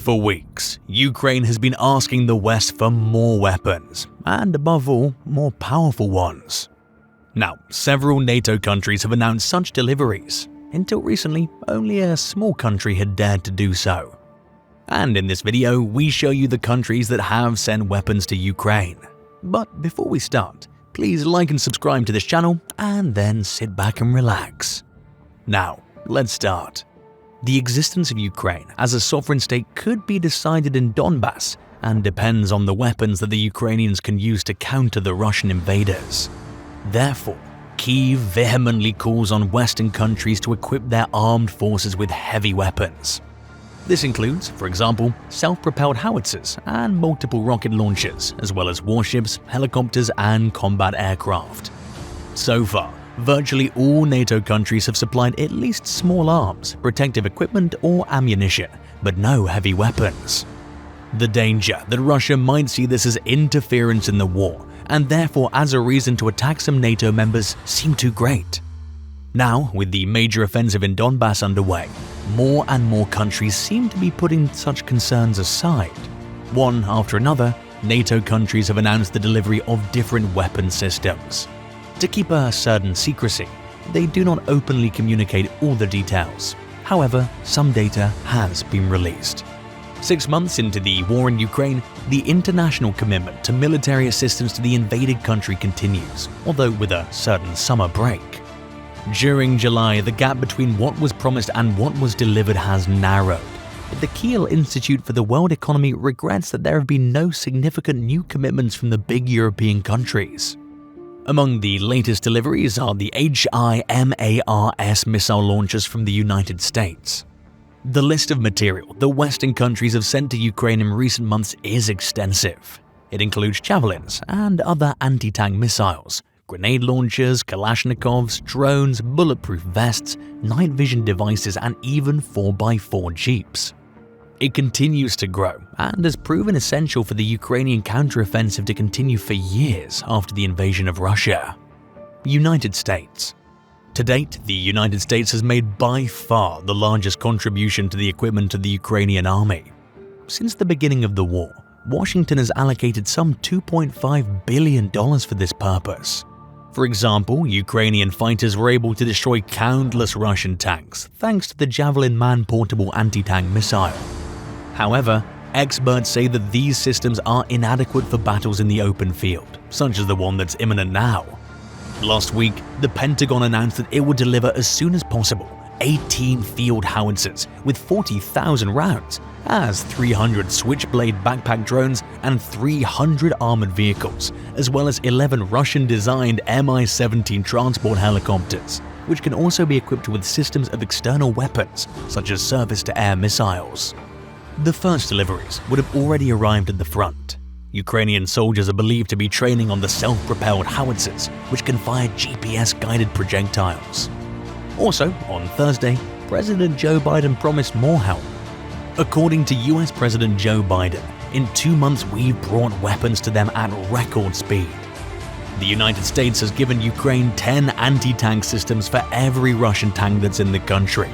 For weeks, Ukraine has been asking the West for more weapons, and above all, more powerful ones. Now, several NATO countries have announced such deliveries. Until recently, only a small country had dared to do so. And in this video, we show you the countries that have sent weapons to Ukraine. But before we start, please like and subscribe to this channel, and then sit back and relax. Now, let's start. The existence of Ukraine as a sovereign state could be decided in Donbass and depends on the weapons that the Ukrainians can use to counter the Russian invaders. Therefore, Kyiv vehemently calls on Western countries to equip their armed forces with heavy weapons. This includes, for example, self-propelled howitzers and multiple rocket launchers, as well as warships, helicopters, and combat aircraft. So far, virtually all NATO countries have supplied at least small arms, protective equipment, or ammunition, but no heavy weapons. The danger that Russia might see this as interference in the war, and therefore as a reason to attack some NATO members, seem too great. Now, with the major offensive in Donbass underway, more and more countries seem to be putting such concerns aside. One after another, NATO countries have announced the delivery of different weapon systems. To keep a certain secrecy, they do not openly communicate all the details. However, some data has been released. 6 months into the war in Ukraine, the international commitment to military assistance to the invaded country continues, although with a certain summer break. During July, the gap between what was promised and what was delivered has narrowed, but the Kiel Institute for the World Economy regrets that there have been no significant new commitments from the big European countries. Among the latest deliveries are the HIMARS missile launchers from the United States. The list of material the Western countries have sent to Ukraine in recent months is extensive. It includes javelins and other anti-tank missiles, grenade launchers, Kalashnikovs, drones, bulletproof vests, night vision devices, and even 4x4 jeeps. It continues to grow and has proven essential for the Ukrainian counteroffensive to continue for years after the invasion of Russia. United States. To date, the United States has made by far the largest contribution to the equipment of the Ukrainian army. Since the beginning of the war, Washington has allocated some $2.5 billion for this purpose. For example, Ukrainian fighters were able to destroy countless Russian tanks thanks to the Javelin man-portable anti-tank missile. However, experts say that these systems are inadequate for battles in the open field, such as the one that's imminent now. Last week, the Pentagon announced that it would deliver as soon as possible 18 field howitzers with 40,000 rounds, as 300 Switchblade backpack drones and 300 armored vehicles, as well as 11 Russian-designed Mi-17 transport helicopters, which can also be equipped with systems of external weapons, such as surface-to-air missiles. The first deliveries would have already arrived at the front. Ukrainian soldiers are believed to be training on the self-propelled howitzers, which can fire GPS-guided projectiles. Also, on Thursday, President Joe Biden promised more help. According to US President Joe Biden, in 2 months we've brought weapons to them at record speed. The United States has given Ukraine 10 anti-tank systems for every Russian tank that's in the country.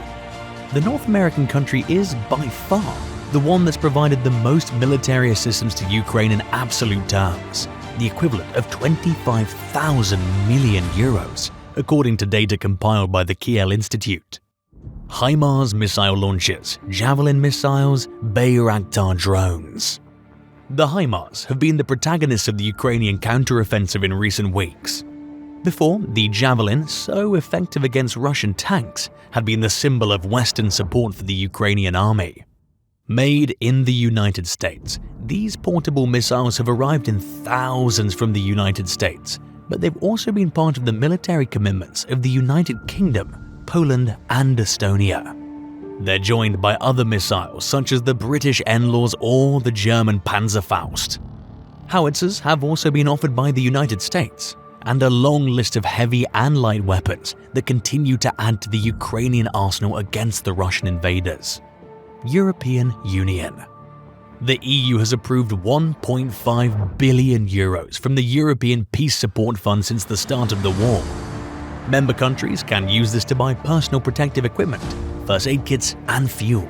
The North American country is, by far, the one that's provided the most military assistance to Ukraine in absolute terms, the equivalent of 25,000 million euros, according to data compiled by the Kiel Institute. HIMARS missile launchers, Javelin missiles, Bayraktar drones. The HIMARS have been the protagonists of the Ukrainian counteroffensive in recent weeks. Before, the Javelin, so effective against Russian tanks, had been the symbol of Western support for the Ukrainian army. Made in the United States, these portable missiles have arrived in thousands from the United States, but they've also been part of the military commitments of the United Kingdom, Poland, and Estonia. They're joined by other missiles such as the British NLAWs or the German Panzerfaust. Howitzers have also been offered by the United States, and a long list of heavy and light weapons that continue to add to the Ukrainian arsenal against the Russian invaders. European Union. The EU has approved 1.5 billion euros from the European Peace Support Fund since the start of the war. Member countries can use this to buy personal protective equipment, first aid kits, and fuel,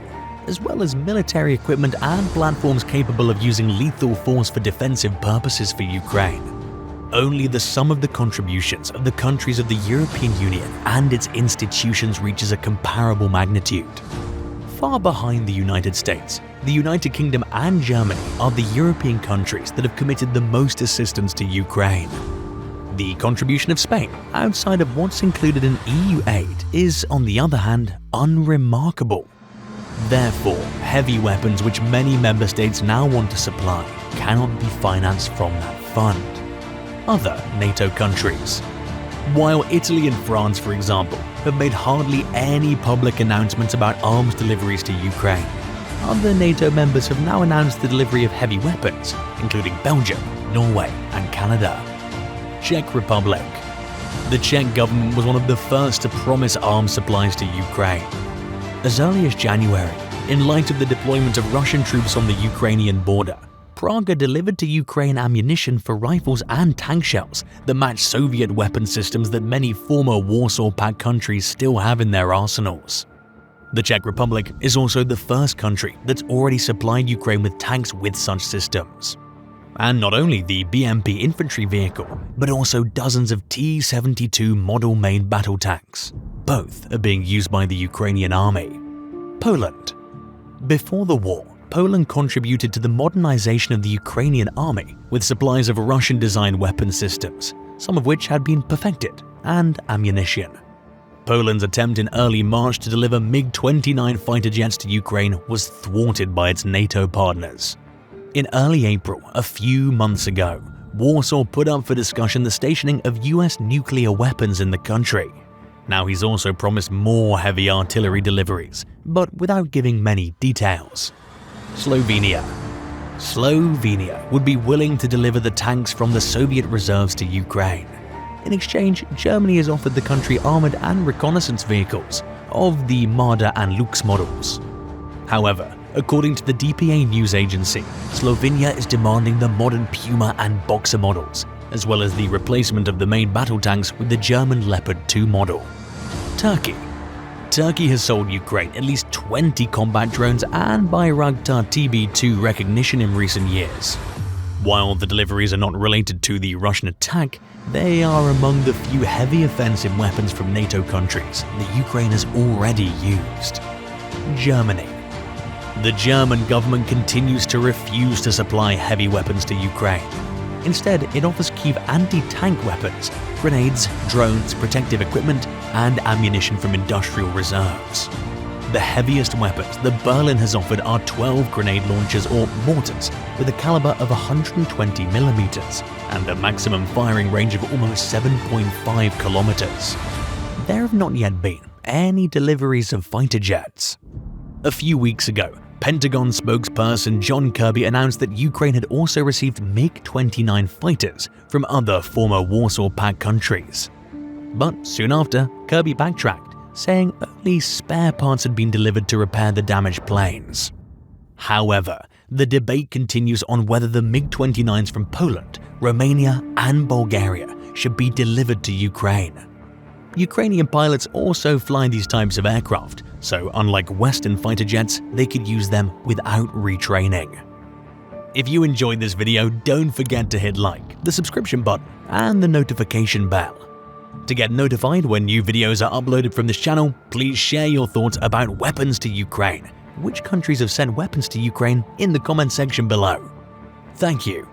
as well as military equipment and platforms capable of using lethal force for defensive purposes for Ukraine. Only the sum of the contributions of the countries of the European Union and its institutions reaches a comparable magnitude. Far behind the United States, the United Kingdom and Germany are the European countries that have committed the most assistance to Ukraine. The contribution of Spain, outside of what's included in EU aid, is, on the other hand, unremarkable. Therefore, heavy weapons which many member states now want to supply cannot be financed from that fund. Other NATO countries. While Italy and France, for example, have made hardly any public announcements about arms deliveries to Ukraine, other NATO members have now announced the delivery of heavy weapons, including Belgium, Norway, and Canada. Czech Republic. The Czech government was one of the first to promise arms supplies to Ukraine. As early as January, in light of the deployment of Russian troops on the Ukrainian border, Praga delivered to Ukraine ammunition for rifles and tank shells that match Soviet weapon systems that many former Warsaw Pact countries still have in their arsenals. The Czech Republic is also the first country that's already supplied Ukraine with tanks with such systems. And not only the BMP infantry vehicle, but also dozens of T-72 model-made battle tanks. Both are being used by the Ukrainian army. Poland. Before the war, Poland contributed to the modernization of the Ukrainian army with supplies of Russian-designed weapon systems, some of which had been perfected, and ammunition. Poland's attempt in early March to deliver MiG-29 fighter jets to Ukraine was thwarted by its NATO partners. In early April, a few months ago, Warsaw put up for discussion the stationing of US nuclear weapons in the country. Now he's also promised more heavy artillery deliveries, but without giving many details. Slovenia. Slovenia would be willing to deliver the tanks from the Soviet reserves to Ukraine. In exchange, Germany has offered the country armored and reconnaissance vehicles of the Marder and Lux models. However, according to the DPA news agency, Slovenia is demanding the modern Puma and Boxer models, as well as the replacement of the main battle tanks with the German Leopard 2 model. Turkey. Turkey has sold Ukraine at least 20 combat drones and Bayraktar TB2 recognition in recent years. While the deliveries are not related to the Russian attack, they are among the few heavy offensive weapons from NATO countries that Ukraine has already used. Germany. The German government continues to refuse to supply heavy weapons to Ukraine. Instead, it offers Kyiv anti-tank weapons, grenades, drones, protective equipment, and ammunition from industrial reserves. The heaviest weapons that Berlin has offered are 12 grenade launchers or mortars with a caliber of 120mm and a maximum firing range of almost 7.5 kilometers. There have not yet been any deliveries of fighter jets. A few weeks ago, Pentagon spokesperson John Kirby announced that Ukraine had also received MiG-29 fighters from other former Warsaw Pact countries. But soon after, Kirby backtracked, saying only spare parts had been delivered to repair the damaged planes. However, the debate continues on whether the MiG-29s from Poland, Romania, and Bulgaria should be delivered to Ukraine. Ukrainian pilots also fly these types of aircraft, so unlike Western fighter jets, they could use them without retraining. If you enjoyed this video, don't forget to hit like, the subscription button, and the notification bell. To get notified when new videos are uploaded from this channel, please share your thoughts about weapons to Ukraine. Which countries have sent weapons to Ukraine in the comment section below. Thank you,